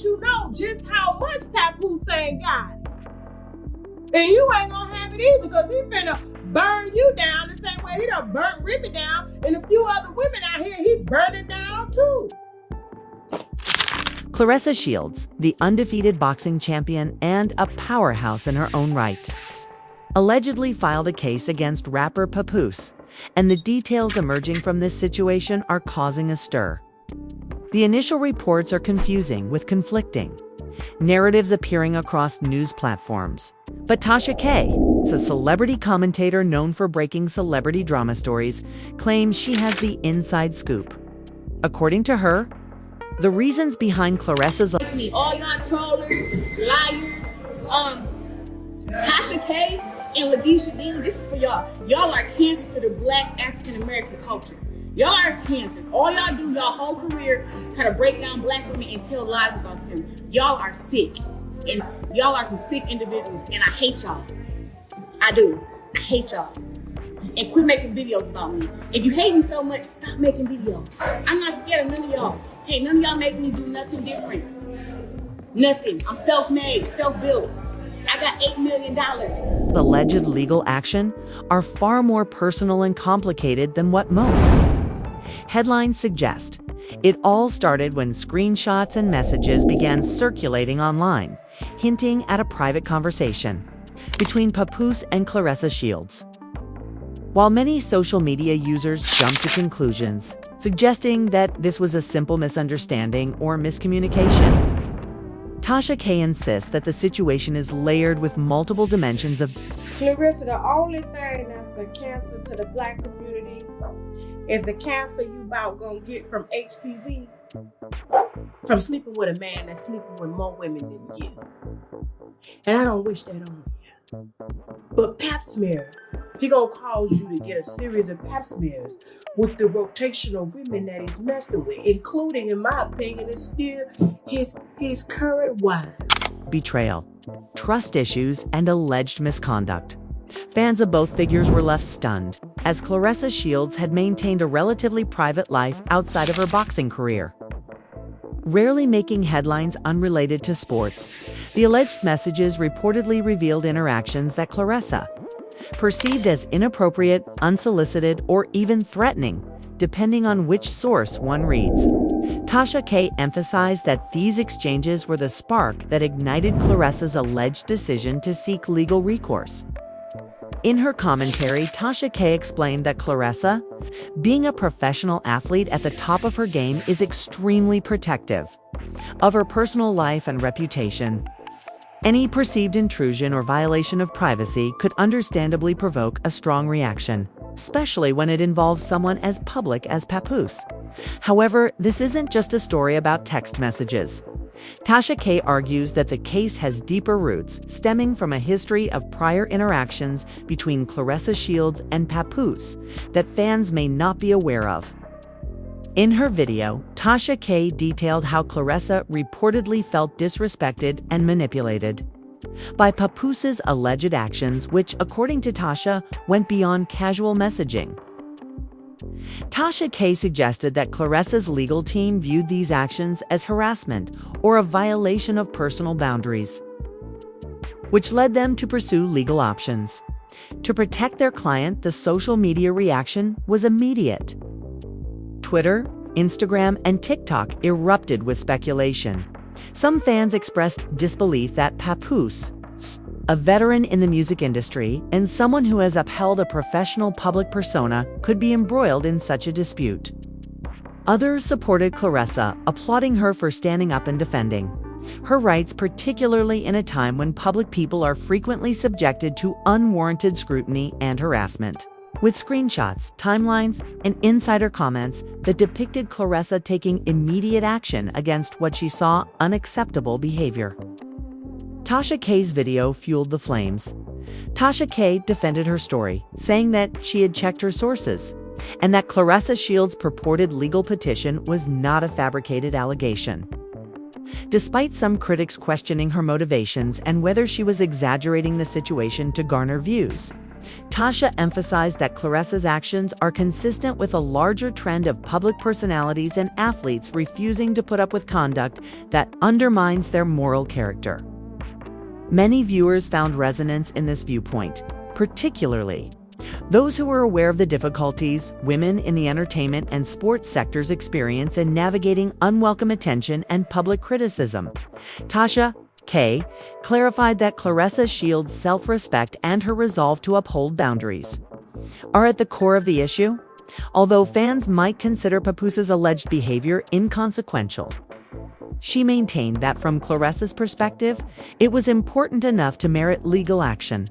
you know just how much Papoose ain't got it. And you ain't gonna have it either, because he finna burn you down the same way he done burnt Remy down, and a few other women out here he burning down too. Claressa Shields, the undefeated boxing champion and a powerhouse in her own right, allegedly filed a case against rapper Papoose, and the details emerging from this situation are causing a stir. The initial reports are confusing, with conflicting narratives appearing across news platforms. But Tasha K, a celebrity commentator known for breaking celebrity drama stories, claims she has the inside scoop. According to her, the reasons behind Claressa's all y'all trollers, liars, Tasha K and Lakeisha Dean, this is for y'all. Y'all are cancer to the Black African American culture. Y'all are cancer. All y'all do y'all whole career try to break down Black women and tell lies about them. Y'all are sick, and y'all are some sick individuals, and I hate y'all. I do. I hate y'all. And quit making videos about me. If you hate me so much, stop making videos. I'm not scared of none of y'all. Hey, none of y'all make me do nothing different. Nothing. I'm self-made, self-built. I got $8 million. alleged legal action are far more personal and complicated than what most headlines suggest. It all started when screenshots and messages began circulating online, hinting at a private conversation between Papoose and Claressa Shields. While many social media users jumped to conclusions, suggesting that this was a simple misunderstanding or miscommunication, Tasha K insists that the situation is layered with multiple dimensions of Claressa, the only thing that's a cancer to the Black community is the cancer you about gonna get from HPV, from sleeping with a man that's sleeping with more women than you. And I don't wish that on you. But pap smear, he gonna cause you to get a series of pap smears with the rotational women that he's messing with, including, in my opinion, is still his current wife. betrayal, trust issues, and alleged misconduct. Fans of both figures were left stunned, as Claressa Shields had maintained a relatively private life outside of her boxing career. Rarely making headlines unrelated to sports, the alleged messages reportedly revealed interactions that Claressa perceived as inappropriate, unsolicited, or even threatening, depending on which source one reads. Tasha K emphasized that these exchanges were the spark that ignited Claressa's alleged decision to seek legal recourse. In her commentary, Tasha K explained that Claressa, being a professional athlete at the top of her game, is extremely protective of her personal life and reputation. Any perceived intrusion or violation of privacy could understandably provoke a strong reaction, especially when it involves someone as public as Papoose. However, this isn't just a story about text messages. Tasha K argues that the case has deeper roots, stemming from a history of prior interactions between Claressa Shields and Papoose that fans may not be aware of. In her video, Tasha K detailed how Claressa reportedly felt disrespected and manipulated by Papoose's alleged actions, which, according to Tasha, went beyond casual messaging. Tasha K suggested that Claressa's legal team viewed these actions as harassment or a violation of personal boundaries, which led them to pursue legal options. To protect their client, the social media reaction was immediate. Twitter, Instagram, and TikTok erupted with speculation. Some fans expressed disbelief that Papoose, a veteran in the music industry and someone who has upheld a professional public persona, could be embroiled in such a dispute. Others supported Claressa, applauding her for standing up and defending her rights, particularly in a time when public people are frequently subjected to unwarranted scrutiny and harassment. With screenshots, timelines, and insider comments that depicted Claressa taking immediate action against what she saw unacceptable behavior. Tasha K's video fueled the flames. Tasha K defended her story, saying that she had checked her sources, and that Claressa Shields' purported legal petition was not a fabricated allegation. Despite some critics questioning her motivations and whether she was exaggerating the situation to garner views, Tasha emphasized that Claressa's actions are consistent with a larger trend of public personalities and athletes refusing to put up with conduct that undermines their moral character. Many viewers found resonance in this viewpoint, particularly those who were aware of the difficulties women in the entertainment and sports sectors experience in navigating unwelcome attention and public criticism. Tasha K. clarified that Claressa Shields' self-respect and her resolve to uphold boundaries are at the core of the issue, although fans might consider Papoose's alleged behavior inconsequential. She maintained that from Claressa's perspective, it was important enough to merit legal action.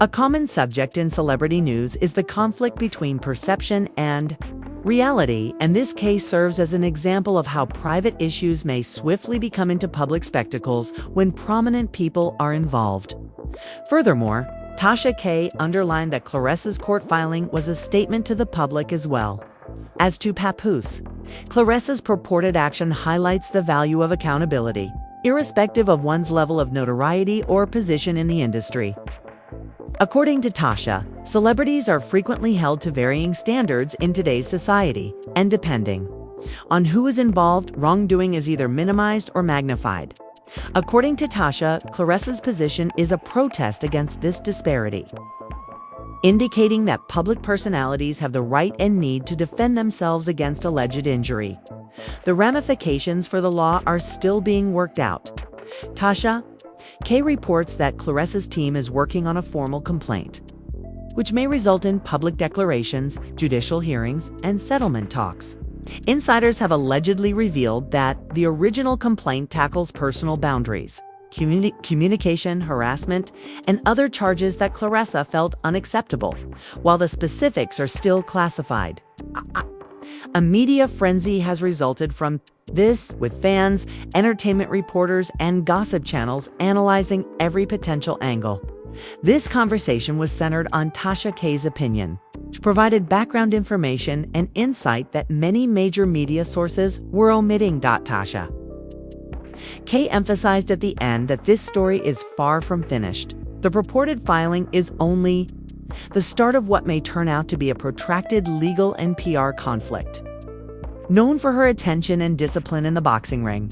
A common subject in celebrity news is the conflict between perception and reality, and this case serves as an example of how private issues may swiftly become into public spectacles when prominent people are involved. Furthermore, Tasha K. underlined that Claressa's court filing was a statement to the public as well. As to Papoose, Claressa's purported action highlights the value of accountability, irrespective of one's level of notoriety or position in the industry. According to Tasha, celebrities are frequently held to varying standards in today's society, and depending on who is involved, wrongdoing is either minimized or magnified. According to Tasha, Claressa's position is a protest against this disparity, indicating that public personalities have the right and need to defend themselves against alleged injury. The ramifications for the law are still being worked out. Tasha K. reports that Claressa's team is working on a formal complaint, which may result in public declarations, judicial hearings, and settlement talks. Insiders have allegedly revealed that the original complaint tackles personal boundaries, communication, harassment, and other charges that Claressa felt unacceptable, while the specifics are still classified. A media frenzy has resulted from this, with fans, entertainment reporters, and gossip channels analyzing every potential angle. This conversation was centered on Tasha K's opinion, which provided background information and insight that many major media sources were omitting. Tasha K emphasized at the end that this story is far from finished. The purported filing is only the start of what may turn out to be a protracted legal and PR conflict. Known for her attention and discipline in the boxing ring,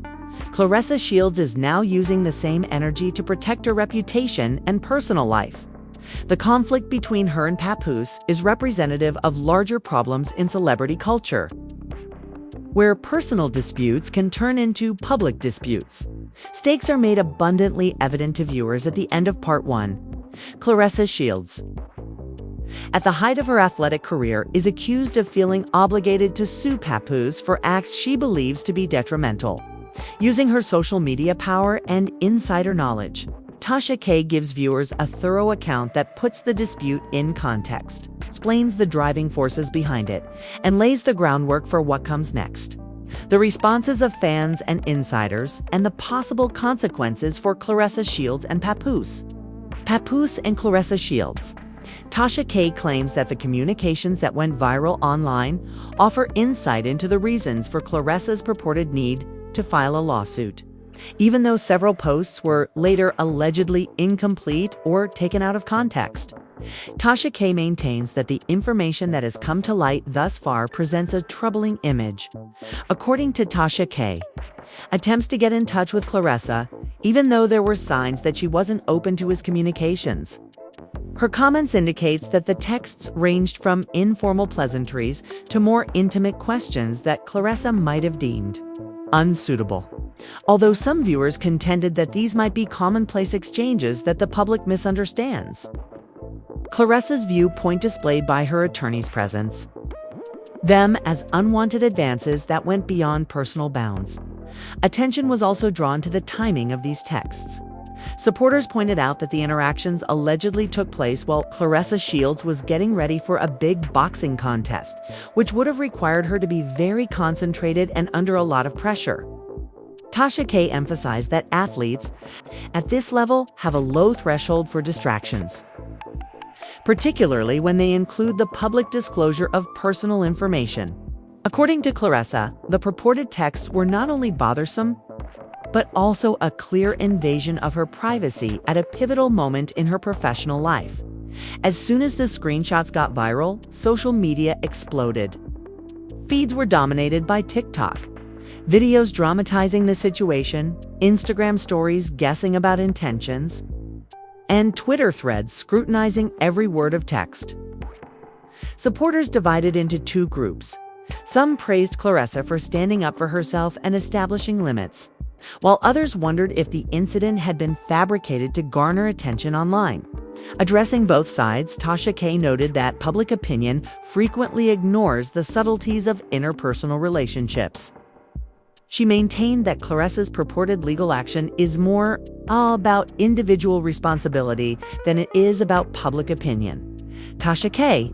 Claressa Shields is now using the same energy to protect her reputation and personal life. The conflict between her and Papoose is representative of larger problems in celebrity culture, where personal disputes can turn into public disputes. Stakes are made abundantly evident to viewers at the end of Part 1. Claressa Shields, at the height of her athletic career, is accused of feeling obligated to sue Papoose for acts she believes to be detrimental. Using her social media power and insider knowledge, Tasha K gives viewers a thorough account that puts the dispute in context, explains the driving forces behind it, and lays the groundwork for what comes next. The responses of fans and insiders, and the possible consequences for Claressa Shields and Papoose. Papoose and Claressa Shields. Tasha K claims that the communications that went viral online offer insight into the reasons for Claressa's purported need to file a lawsuit, even though several posts were later allegedly incomplete or taken out of context. Tasha K maintains that the information that has come to light thus far presents a troubling image. According to Tasha K, attempts to get in touch with Claressa, even though there were signs that she wasn't open to his communications. Her comments indicates that the texts ranged from informal pleasantries to more intimate questions that Claressa might have deemed unsuitable, although some viewers contended that these might be commonplace exchanges that the public misunderstands. Claressa's viewpoint displayed by her attorney's presence them as unwanted advances that went beyond personal bounds. Attention was also drawn to the timing of these texts. Supporters pointed out that the interactions allegedly took place while Claressa Shields was getting ready for a big boxing contest, which would have required her to be very concentrated and under a lot of pressure. Tasha K emphasized that athletes at this level have a low threshold for distractions, particularly when they include the public disclosure of personal information. According to Claressa, the purported texts were not only bothersome, but also a clear invasion of her privacy at a pivotal moment in her professional life. As soon as the screenshots got viral, social media exploded. Feeds were dominated by TikTok. Videos dramatizing the situation, Instagram stories guessing about intentions, and Twitter threads scrutinizing every word of text. Supporters divided into two groups. Some praised Claressa for standing up for herself and establishing limits, while others wondered if the incident had been fabricated to garner attention online. Addressing both sides, Tasha K noted that public opinion frequently ignores the subtleties of interpersonal relationships. She maintained that Claressa's purported legal action is more about individual responsibility than it is about public opinion. Tasha K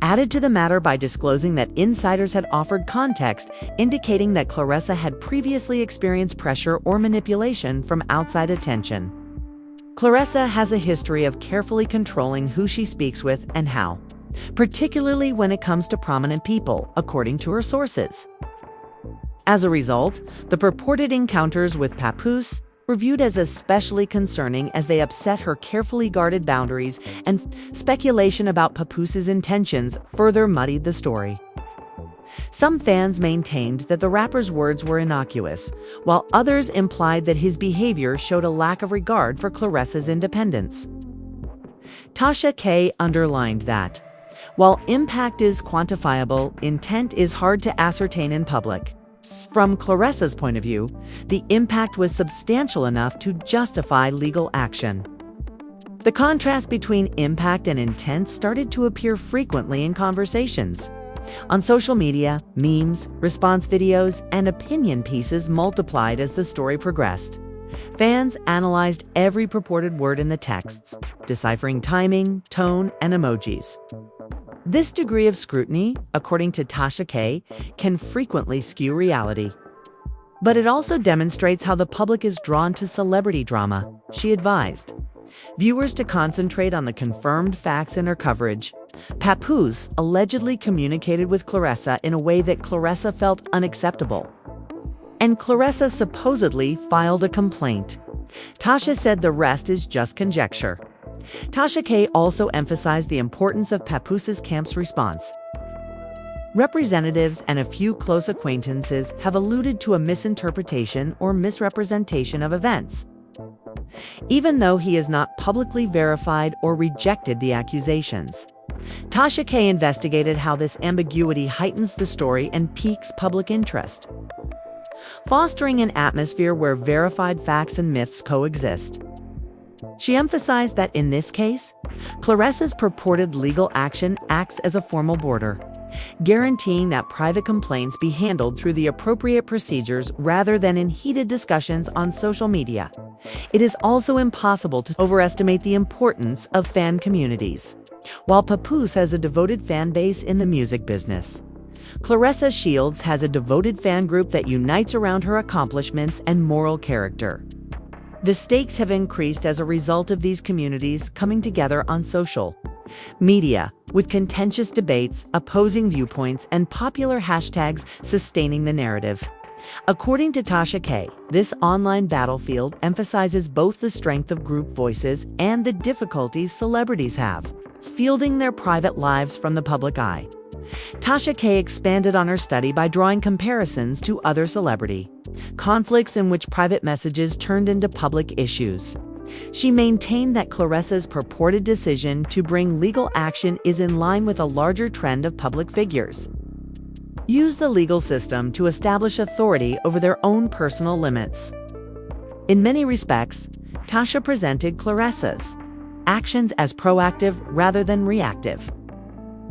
added to the matter by disclosing that insiders had offered context indicating that Claressa had previously experienced pressure or manipulation from outside attention. Claressa has a history of carefully controlling who she speaks with and how, particularly when it comes to prominent people, according to her sources. As a result, the purported encounters with Papoose were viewed as especially concerning as they upset her carefully guarded boundaries, and speculation about Papoose's intentions further muddied the story. Some fans maintained that the rapper's words were innocuous, while others implied that his behavior showed a lack of regard for Claressa's independence. Tasha K underlined that, while impact is quantifiable, intent is hard to ascertain in public. From Claressa's point of view, the impact was substantial enough to justify legal action. The contrast between impact and intent started to appear frequently in conversations. On social media, memes, response videos, and opinion pieces multiplied as the story progressed. Fans analyzed every purported word in the texts, deciphering timing, tone, and emojis. This degree of scrutiny, according to Tasha K, can frequently skew reality. But it also demonstrates how the public is drawn to celebrity drama, she advised viewers to concentrate on the confirmed facts in her coverage. Papoose allegedly communicated with Claressa in a way that Claressa felt unacceptable, and Claressa supposedly filed a complaint. Tasha said the rest is just conjecture. Tasha K also emphasized the importance of Papoose's camp's response. Representatives and a few close acquaintances have alluded to a misinterpretation or misrepresentation of events, even though he has not publicly verified or rejected the accusations. Tasha K investigated how this ambiguity heightens the story and piques public interest, fostering an atmosphere where verified facts and myths coexist. She emphasized that in this case, Claressa's purported legal action acts as a formal border, guaranteeing that private complaints be handled through the appropriate procedures rather than in heated discussions on social media. It is also impossible to overestimate the importance of fan communities. While Papoose has a devoted fan base in the music business, Claressa Shields has a devoted fan group that unites around her accomplishments and moral character. The stakes have increased as a result of these communities coming together on social media, with contentious debates, opposing viewpoints, and popular hashtags sustaining the narrative. According to Tasha K, this online battlefield emphasizes both the strength of group voices and the difficulties celebrities have fielding their private lives from the public eye. Tasha K expanded on her study by drawing comparisons to other celebrity conflicts in which private messages turned into public issues. She maintained that Claressa's purported decision to bring legal action is in line with a larger trend of public figures use the legal system to establish authority over their own personal limits. In many respects, Tasha presented Claressa's actions as proactive rather than reactive,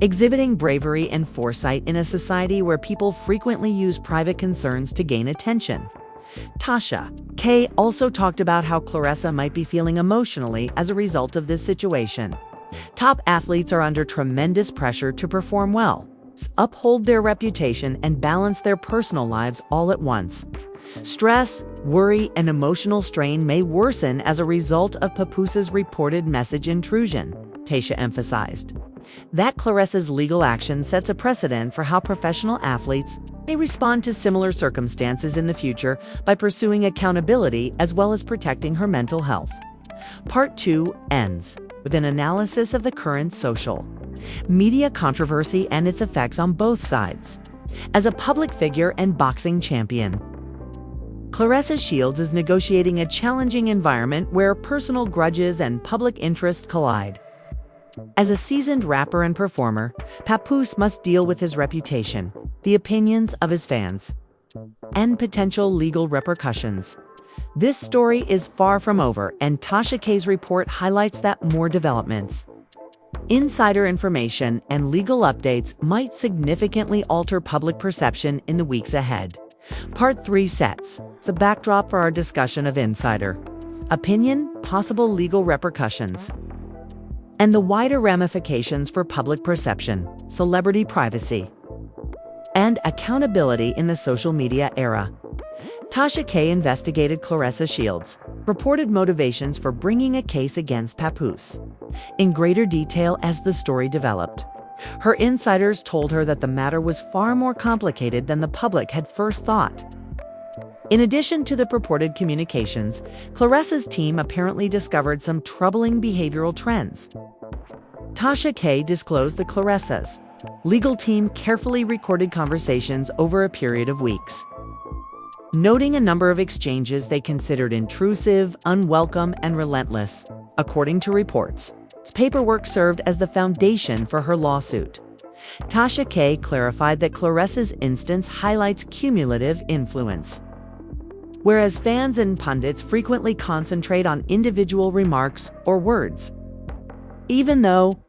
exhibiting bravery and foresight in a society where people frequently use private concerns to gain attention. Tasha K also talked about how Claressa might be feeling emotionally as a result of this situation. Top athletes are under tremendous pressure to perform well, uphold their reputation, and balance their personal lives all at once. Stress, worry, and emotional strain may worsen as a result of Papoose's reported message intrusion, Tasha emphasized. That Claressa's legal action sets a precedent for how professional athletes may respond to similar circumstances in the future by pursuing accountability as well as protecting her mental health. Part 2 ends with with an analysis of the current social media controversy and its effects on both sides. As a public figure and boxing champion, Claressa Shields is negotiating a challenging environment where personal grudges and public interest collide. As a seasoned rapper and performer, Papoose must deal with his reputation, the opinions of his fans, and potential legal repercussions. This story is far from over, and Tasha K's report highlights that more developments, insider information, and legal updates might significantly alter public perception in the weeks ahead. Part 3 sets the backdrop for our discussion of insider opinion, possible legal repercussions, and the wider ramifications for public perception, celebrity privacy, and accountability in the social media era. Tasha K investigated Claressa Shields' reported motivations for bringing a case against Papoose in greater detail as the story developed. Her insiders told her that the matter was far more complicated than the public had first thought. In addition to the purported communications, Claressa's team apparently discovered some troubling behavioral trends. Tasha K disclosed that Claressa's legal team carefully recorded conversations over a period of weeks, noting a number of exchanges they considered intrusive, unwelcome, and relentless. According to reports, paperwork served as the foundation for her lawsuit. Tasha K clarified that Claressa's instance highlights cumulative influence, whereas fans and pundits frequently concentrate on individual remarks or words, even though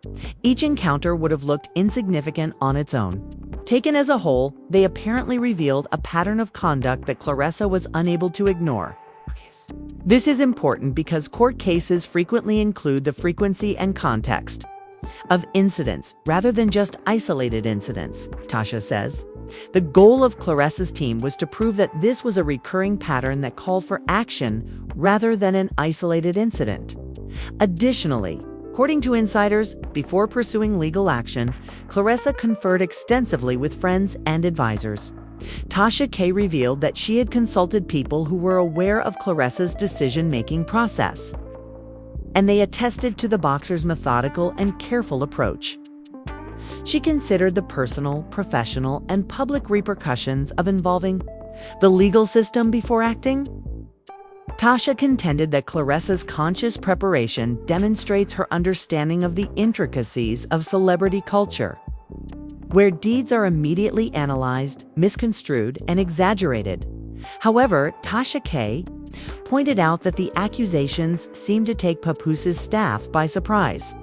each encounter would have looked insignificant on its own. Taken as a whole, they apparently revealed a pattern of conduct that Claressa was unable to ignore. This is important because court cases frequently include the frequency and context of incidents rather than just isolated incidents, Tasha says. The goal of Claressa's team was to prove that this was a recurring pattern that called for action rather than an isolated incident. Additionally, according to insiders, before pursuing legal action, Claressa conferred extensively with friends and advisors. Tasha K revealed that she had consulted people who were aware of Claressa's decision-making process, and they attested to the boxer's methodical and careful approach. She considered the personal, professional, and public repercussions of involving the legal system before acting. Tasha contended that Claressa's conscious preparation demonstrates her understanding of the intricacies of celebrity culture, where deeds are immediately analyzed, misconstrued, and exaggerated. However, Tasha K pointed out that the accusations seemed to take Papoose's staff by surprise.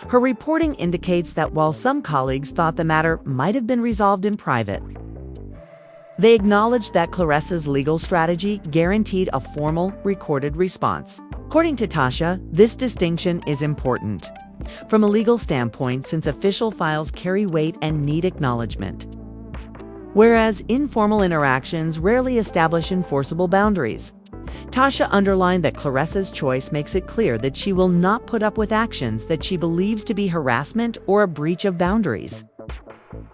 Her reporting indicates that while some colleagues thought the matter might have been resolved in private, they acknowledged that Claressa's legal strategy guaranteed a formal, recorded response. According to Tasha, this distinction is important from a legal standpoint since official files carry weight and need acknowledgement, whereas informal interactions rarely establish enforceable boundaries. Tasha underlined that Claressa's choice makes it clear that she will not put up with actions that she believes to be harassment or a breach of boundaries,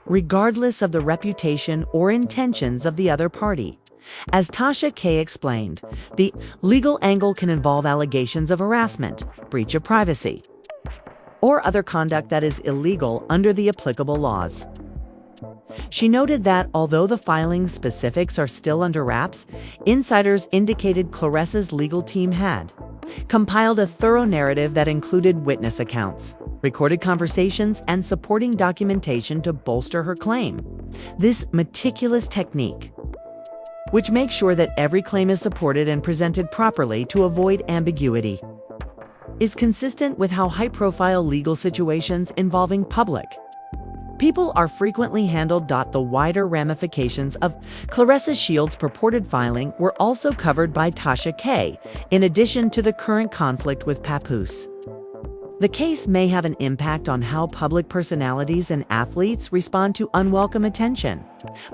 regardless of the reputation or intentions of the other party. As Tasha K explained, the legal angle can involve allegations of harassment, breach of privacy, or other conduct that is illegal under the applicable laws. She noted that although the filing's specifics are still under wraps, insiders indicated Claressa's legal team had compiled a thorough narrative that included witness accounts, recorded conversations, and supporting documentation to bolster her claim. This meticulous technique, which makes sure that every claim is supported and presented properly to avoid ambiguity, is consistent with how high-profile legal situations involving public people are frequently handled. The wider ramifications of Claressa Shields' purported filing were also covered by Tasha K, in addition to the current conflict with Papoose. The case may have an impact on how public personalities and athletes respond to unwelcome attention.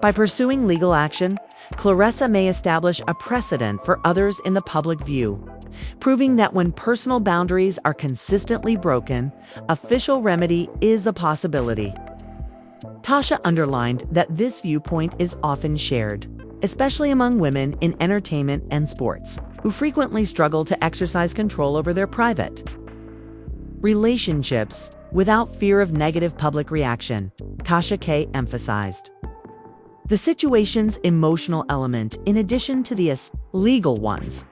By pursuing legal action, Claressa may establish a precedent for others in the public view, proving that when personal boundaries are consistently broken, official remedy is a possibility. Tasha underlined that this viewpoint is often shared, especially among women in entertainment and sports, who frequently struggle to exercise control over their private relationships without fear of negative public reaction, Tasha K emphasized. The situation's emotional element, in addition to the legal ones.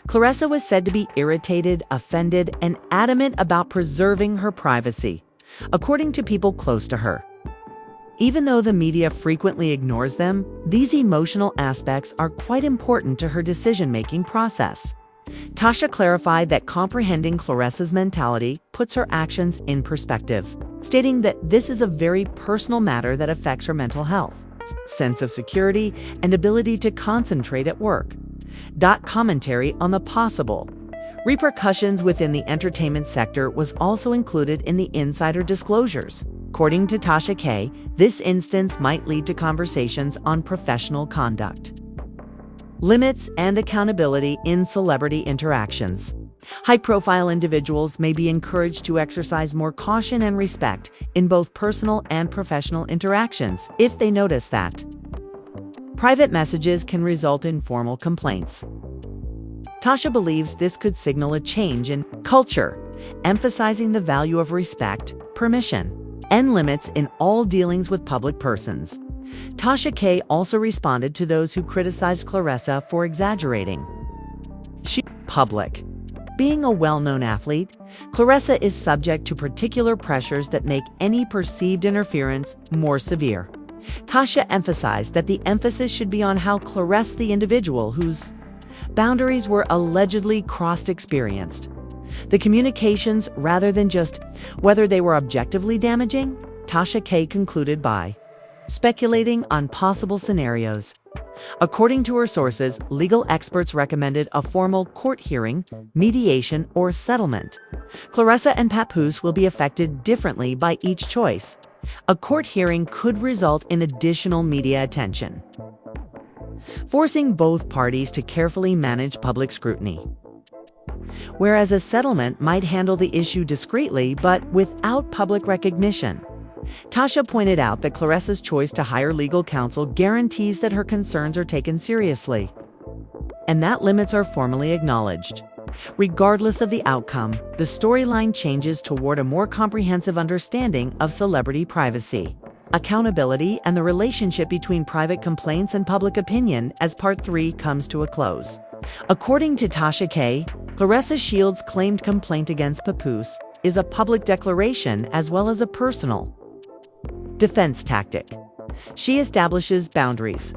Claressa was said to be irritated, offended, and adamant about preserving her privacy, according to people close to her. Even though the media frequently ignores them, these emotional aspects are quite important to her decision-making process. Tasha clarified that comprehending Claressa's mentality puts her actions in perspective, stating that this is a very personal matter that affects her mental health, sense of security, and ability to concentrate at work. Commentary on the possible repercussions within the entertainment sector was also included in the insider disclosures. According to Tasha K, this instance might lead to conversations on professional conduct, limits, and accountability in celebrity interactions. High-profile individuals may be encouraged to exercise more caution and respect in both personal and professional interactions if they notice that private messages can result in formal complaints. Tasha believes this could signal a change in culture, emphasizing the value of respect, permission, and limits in all dealings with public persons. Tasha K also responded to those who criticized Claressa for exaggerating. Public. Being a well-known athlete, Claressa is subject to particular pressures that make any perceived interference more severe. Tasha emphasized that the emphasis should be on how Claressa, the individual whose boundaries were allegedly crossed, experienced the communications rather than just whether they were objectively damaging. Tasha K concluded by speculating on possible scenarios. According to her sources, legal experts recommended a formal court hearing, mediation, or settlement. Claressa and Papoose will be affected differently by each choice. A court hearing could result in additional media attention, forcing both parties to carefully manage public scrutiny, whereas a settlement might handle the issue discreetly but without public recognition. Tasha pointed out that Claressa's choice to hire legal counsel guarantees that her concerns are taken seriously, and that limits are formally acknowledged. Regardless of the outcome, the storyline changes toward a more comprehensive understanding of celebrity privacy, accountability, and the relationship between private complaints and public opinion as Part 3 comes to a close. According to Tasha K, Claressa Shields' claimed complaint against Papoose is a public declaration as well as a personal defense tactic. She establishes boundaries,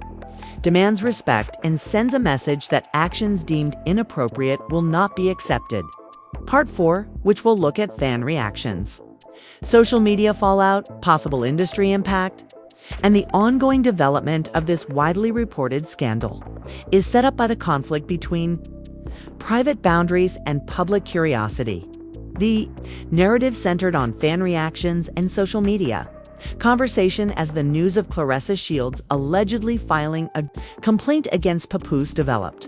demands respect, and sends a message that actions deemed inappropriate will not be accepted. Part 4, which will look at fan reactions, social media fallout, possible industry impact, and the ongoing development of this widely reported scandal, is set up by the conflict between private boundaries and public curiosity. The narrative centered on fan reactions and social media conversation as the news of Claressa Shields allegedly filing a complaint against Papoose developed.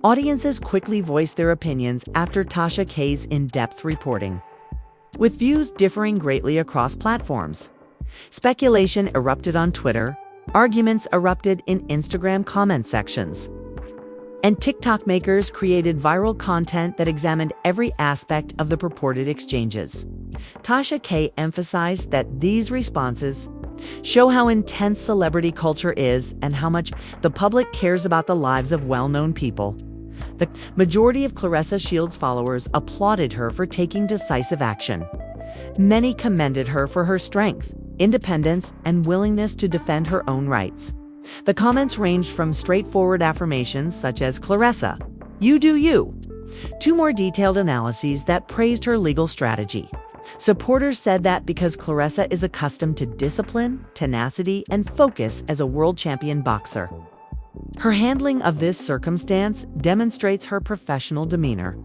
Audiences quickly voiced their opinions after Tasha K's in-depth reporting, with views differing greatly across platforms. Speculation erupted on Twitter, arguments erupted in Instagram comment sections, and TikTok makers created viral content that examined every aspect of the purported exchanges. Tasha K emphasized that these responses show how intense celebrity culture is and how much the public cares about the lives of well-known people. The majority of Claressa Shields' followers applauded her for taking decisive action. Many commended her for her strength, independence, and willingness to defend her own rights. The comments ranged from straightforward affirmations such as "Claressa, you do you," to more detailed analyses that praised her legal strategy. Supporters said that because Claressa is accustomed to discipline, tenacity, and focus as a world champion boxer, her handling of this circumstance demonstrates her professional demeanor.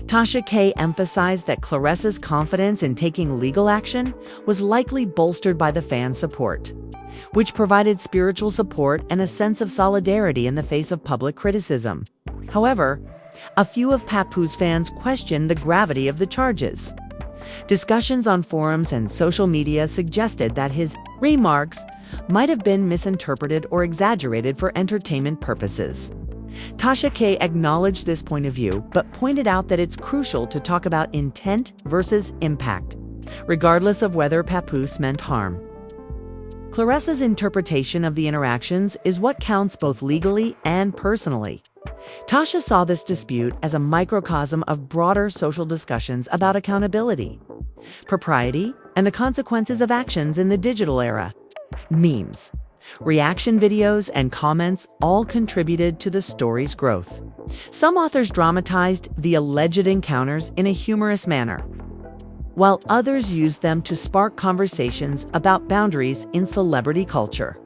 Tasha K emphasized that Claressa's confidence in taking legal action was likely bolstered by the fan support, which provided spiritual support and a sense of solidarity in the face of public criticism. However, a few of Papoose fans questioned the gravity of the charges. Discussions on forums and social media suggested that his remarks might have been misinterpreted or exaggerated for entertainment purposes. Tasha K acknowledged this point of view, but pointed out that it's crucial to talk about intent versus impact, regardless of whether Papoose meant harm. Claressa's interpretation of the interactions is what counts both legally and personally. Tasha saw this dispute as a microcosm of broader social discussions about accountability, propriety, and the consequences of actions in the digital era. Memes, reaction videos, and comments all contributed to the story's growth. Some authors dramatized the alleged encounters in a humorous manner, while others used them to spark conversations about boundaries in celebrity culture.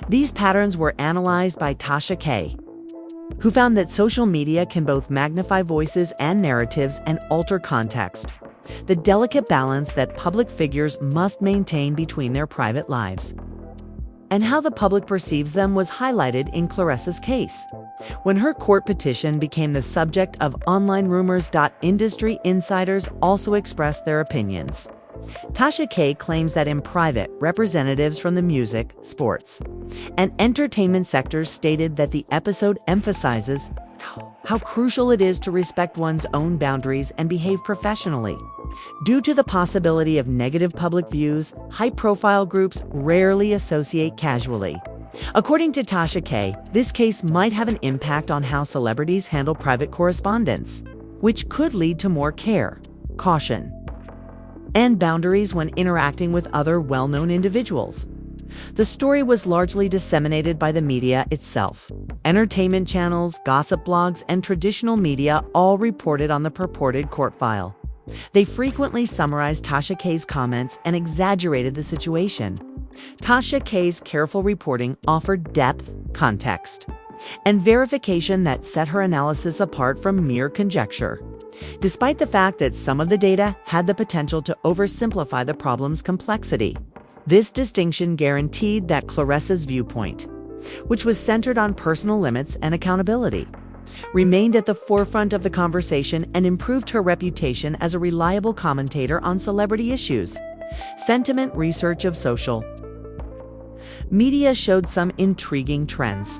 These patterns were analyzed by Tasha K, who found that social media can both magnify voices and narratives and alter context, the delicate balance that public figures must maintain between their private lives and how the public perceives them was highlighted in Claressa's case, when her court petition became the subject of online rumors. Industry insiders also expressed their opinions. Tasha K claims that in private, representatives from the music, sports, and entertainment sectors stated that the episode emphasizes how crucial it is to respect one's own boundaries and behave professionally. Due to the possibility of negative public views, high-profile groups rarely associate casually. According to Tasha K, this case might have an impact on how celebrities handle private correspondence, which could lead to more care, caution, and boundaries when interacting with other well-known individuals. The story was largely disseminated by the media itself. Entertainment channels, gossip blogs, and traditional media all reported on the purported court file. They frequently summarized Tasha K's comments and exaggerated the situation. Tasha K's careful reporting offered depth, context, and verification that set her analysis apart from mere conjecture, despite the fact that some of the data had the potential to oversimplify the problem's complexity. This distinction guaranteed that Claressa's viewpoint, which was centered on personal limits and accountability, remained at the forefront of the conversation and improved her reputation as a reliable commentator on celebrity issues. Sentiment research of social media showed some intriguing trends.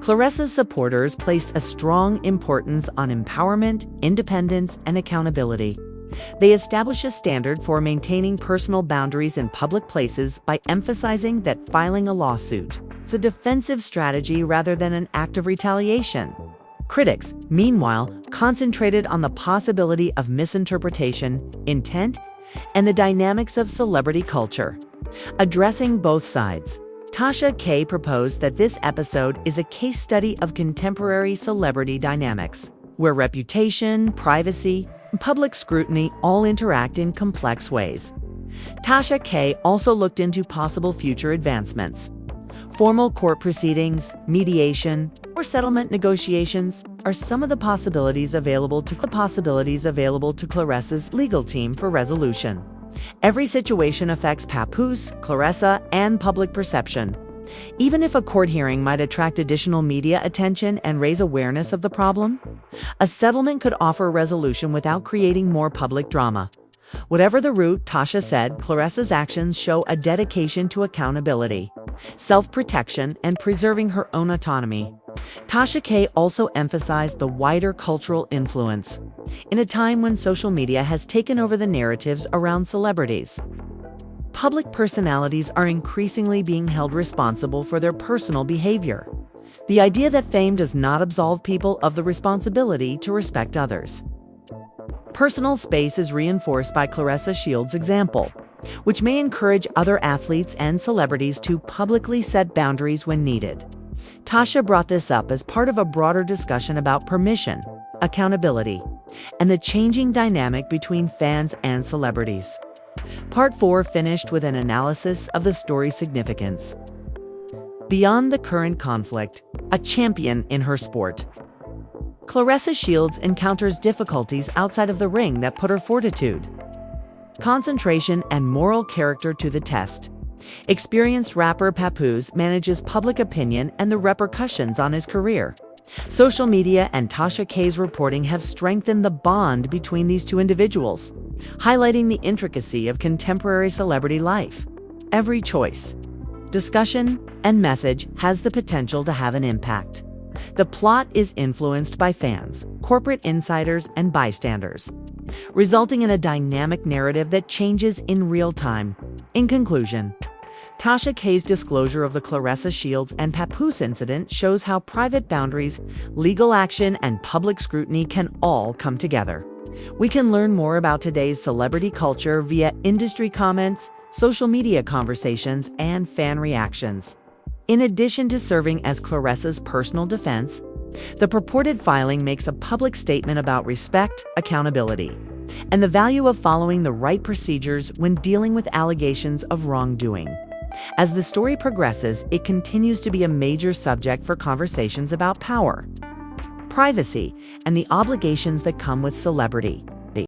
Claressa's supporters placed a strong importance on empowerment, independence, and accountability. They established a standard for maintaining personal boundaries in public places by emphasizing that filing a lawsuit is a defensive strategy rather than an act of retaliation. Critics, meanwhile, concentrated on the possibility of misinterpretation, intent, and the dynamics of celebrity culture. Addressing both sides, Tasha K proposed that this episode is a case study of contemporary celebrity dynamics, where reputation, privacy, and public scrutiny all interact in complex ways. Tasha K also looked into possible future advancements. Formal court proceedings, mediation, or settlement negotiations are some of the possibilities available to Claressa's legal team for resolution. Every situation affects Papoose, Claressa, and public perception. Even if a court hearing might attract additional media attention and raise awareness of the problem, a settlement could offer resolution without creating more public drama. Whatever the route, Tasha said, Claressa's actions show a dedication to accountability, self-protection, and preserving her own autonomy. Tasha K also emphasized the wider cultural influence. In a time when social media has taken over the narratives around celebrities, public personalities are increasingly being held responsible for their personal behavior. The idea that fame does not absolve people of the responsibility to respect others. Personal space is reinforced by Claressa Shields' example, which may encourage other athletes and celebrities to publicly set boundaries when needed. Tasha brought this up as part of a broader discussion about permission, accountability, and the changing dynamic between fans and celebrities. Part 4 finished with an analysis of the story's significance. Beyond the current conflict, a champion in her sport. Claressa Shields encounters difficulties outside of the ring that put her fortitude, concentration, and moral character to the test. Experienced rapper Papoose manages public opinion and the repercussions on his career. Social media and Tasha K's reporting have strengthened the bond between these two individuals, highlighting the intricacy of contemporary celebrity life. Every choice, discussion, and message has the potential to have an impact. The plot is influenced by fans, corporate insiders, and bystanders, resulting in a dynamic narrative that changes in real time. In conclusion, Tasha K's disclosure of the Claressa Shields and Papoose incident shows how private boundaries, legal action, and public scrutiny can all come together. We can learn more about today's celebrity culture via industry comments, social media conversations, and fan reactions. In addition to serving as Claressa's personal defense, the purported filing makes a public statement about respect, accountability, and the value of following the right procedures when dealing with allegations of wrongdoing. As the story progresses, it continues to be a major subject for conversations about power, privacy, and the obligations that come with celebrity.